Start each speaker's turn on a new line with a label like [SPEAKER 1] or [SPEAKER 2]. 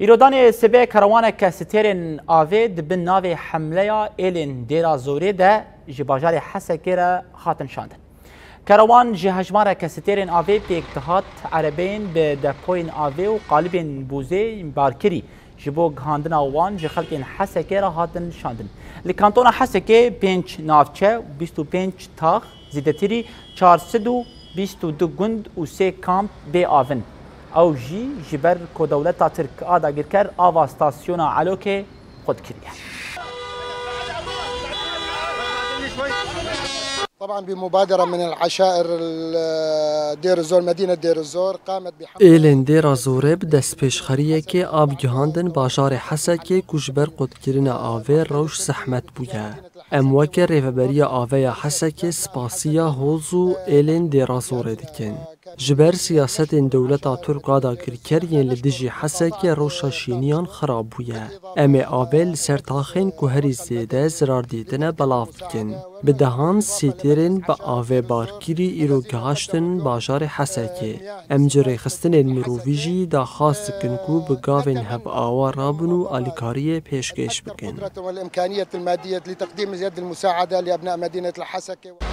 [SPEAKER 1] ایرودان سبه کاروان که سترین آوه دبن ناو حمله ایلین دیرا زوری ده جباجار حسکی را خاتن شاندن. کاروان جهجمار که سترین آوه به اکتحاد عربین به دپوین آوه و قالبین بوزه بارکری جبو گهاندن آوان جخلقین حسکی را خاتن شاندن. لکانتون حسکی 5 ناوچه 25 تاخ زیدتری 422 گند و 3 کامپ به آون. او جی جبر کو دولتا ترک آدا گرکر آوا ستاسیونا علوکه خود کریه.
[SPEAKER 2] طبعا بمبادرة من العشائر دير الزور مدينة دير الزور قامت
[SPEAKER 3] ایلین دیرا زوره به دست پیشخریه که آب جهاندن باشار حسکی کشبر قدکرین آوه روش زحمت بوده. اموک ریفبری آوه حسکی سپاسیا هوزو ایلین دیرا زوره دکن. جبر سیاست دولتا ترک آدا کرکرین لدجی حسکی روشا شینیان خراب بوده. امی آوه لسرتاخین که هری زیده زرار دیدن بلاف دکن. به دهان سیترین با آوه بارکیری ایرو گهاشتن باشار حسکی. امجری خستن مروویجی دا خاص کنکو بگاوین هب آوا رابنو آلیکاری پیشکش بکن.
[SPEAKER 2] والإمكانية المادية لتقديم زيادة المساعدة لأبناء مدينة الحسكة.